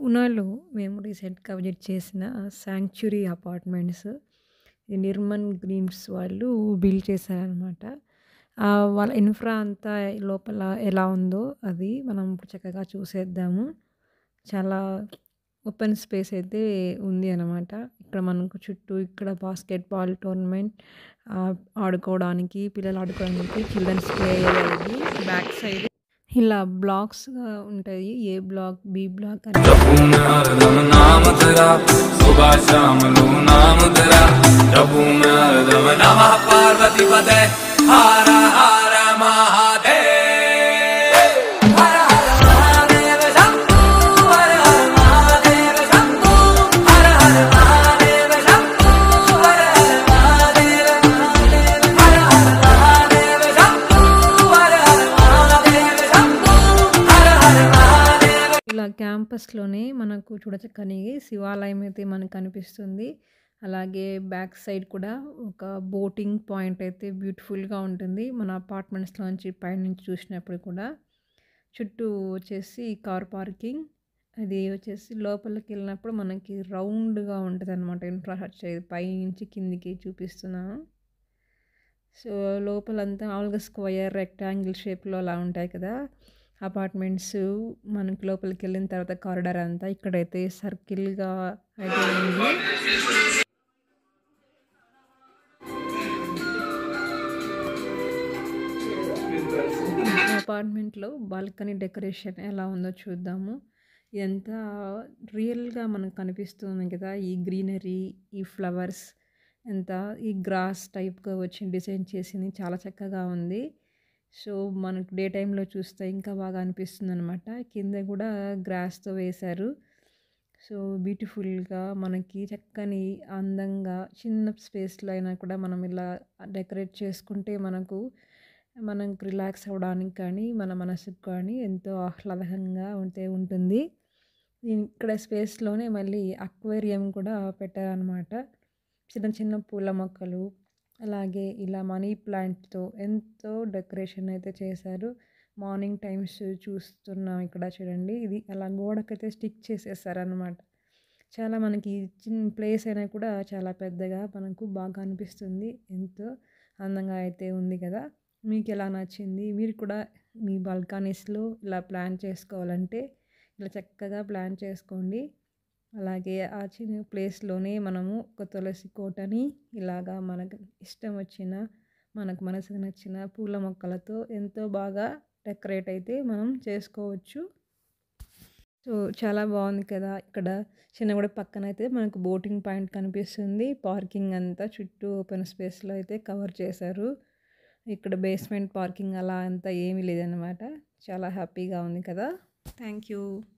పూనాలో మేము రీసెంట్‌గా విజిట్ చేసిన శాంక్చురీ అపార్ట్మెంట్స్. ఇది నిర్మన్ గ్రీన్స్ వాళ్ళు బిల్డ్ చేశారనమాట. వాళ్ళ ఇన్‌ఫ్రా అంతా లోపల ఎలా ఉందో అది మనం ఇప్పుడు చక్కగా చూసేద్దాము. చాలా ఓపెన్ స్పేస్ అయితే ఉంది అనమాట. ఇక్కడ మనకు చుట్టూ ఇక్కడ బాస్కెట్‌బాల్ టోర్నమెంట్ ఆడుకోవడానికి, పిల్లలు ఆడుకోవడానికి చిల్డ్రన్స్ ప్లే ఏరియా ఇది. బ్యాక్ సైడ్ ఇలా బ్లాక్స్‌గా ఉంటాయి. ఏ బ్లాక్, బి బ్లాక్ అని. जपू मैं हरदम नाम तेरा सुबह शाम लू नाम तेरा जपू मैं हरदम नमः पार्वती पते हर हर महादेव हर हर महादेव शंभू हर हर महादेव शंभू हर हर महादेव शंभू हर हर महादेव हर हर महादेव शंभू हर हर महादेव शंभू हर हर महादेव। ఇలా క్యాంపస్‌లోనే మనకు చూడచక్కని శివాలయం అయితే మనకు కనిపిస్తుంది. అలాగే బ్యాక్ సైడ్ కూడా ఒక బోటింగ్ పాయింట్ అయితే బ్యూటిఫుల్‌గా ఉంటుంది. మన అపార్ట్మెంట్స్‌లోంచి పైనుంచి చూసినప్పుడు కూడా. చుట్టూ వచ్చేసి కార్ పార్కింగ్. అది వచ్చేసి లోపలికెళ్ళినప్పుడు మనకి రౌండ్‌గా ఉంటదనమాట. ఇన్‌ఫ్రాస్ట్రక్చర్ పైనుంచి కిందికి చూపిస్తున్నాను. సో, లోపలంతా మామూలుగా స్క్వేర్, రెక్టాంగిల్ షేప్‌లో అలా ఉంటాయి కదా! అపార్ట్మెంట్స్ మనకి లోపలికెళ్ళిన తర్వాత కారిడార్ అంతా. ఇక్కడైతే సర్కిల్‌గా అయితే ఉంది. అపార్ట్మెంట్‌లో బాల్కనీ డెకరేషన్ ఎలా ఉందో చూద్దాము. ఇదంతా రియల్‌గా మనకు కనిపిస్తుంది కదా! ఈ గ్రీనరీ, ఈ ఫ్లవర్స్ ఎంత ఈ గ్రాస్ టైప్‌గా వచ్చి డిజైన్ చేసింది చాలా చక్కగా ఉంది. సో, మనకు డే టైమ్‌లో చూస్తే ఇంకా బాగా అనిపిస్తుందనమాట. కింద కూడా గ్రాస్‌తో వేశారు. సో, బ్యూటిఫుల్‌గా మనకి చక్కని అందంగా చిన్న స్పేస్‌లో అయినా కూడా మనం ఇలా డెకరేట్ చేసుకుంటే మనకు రిలాక్స్ అవ్వడానికి కానీ, మన మనసుకు కానీ ఎంతో ఆహ్లాదకంగా ఉంటుంది. ఇక్కడ స్పేస్‌లోనే మళ్ళీ అక్వేరియం కూడా పెట్టారనమాట. చిన్న చిన్న పూల మొక్కలు, అలాగే ఇలా మనీ ప్లాంట్‌తో ఎంతో డెకరేషన్ అయితే చేశారు. మార్నింగ్ టైమ్స్ చూస్తున్నాం ఇక్కడ చూడండి. ఇది అలా గోడకైతే స్టిక్ చేసేసారనమాట. చాలా మనకి చిన్న ప్లేస్ అయినా కూడా చాలా పెద్దగా మనకు బాగా అనిపిస్తుంది. ఎంతో అందంగా అయితే ఉంది కదా! మీకెలా నచ్చింది? మీరు కూడా మీ బాల్కనీస్‌లో ఇలా ప్లాన్ చేసుకోవాలంటే ఇలా చక్కగా ప్లాన్ చేసుకోండి. అలాగే ఆ చిన్న ప్లేస్‌లోనే మనము ఒక తులసి కోటని ఇలాగా మనకు ఇష్టం వచ్చిన, మనకు మనసుకు నచ్చిన పూల మొక్కలతో ఎంతో బాగా డెకరేట్ అయితే మనం చేసుకోవచ్చు. సో, చాలా బాగుంది కదా! ఇక్కడ చిన్నగూడ పక్కనైతే మనకు బోటింగ్ పాయింట్ కనిపిస్తుంది. పార్కింగ్ అంతా చుట్టూ ఓపెన్ స్పేస్‌లో అయితే కవర్ చేశారు. ఇక్కడ బేస్మెంట్ పార్కింగ్ అలా అంతా ఏమీ లేదనమాట. చాలా హ్యాపీగా ఉంది కదా! Thank you.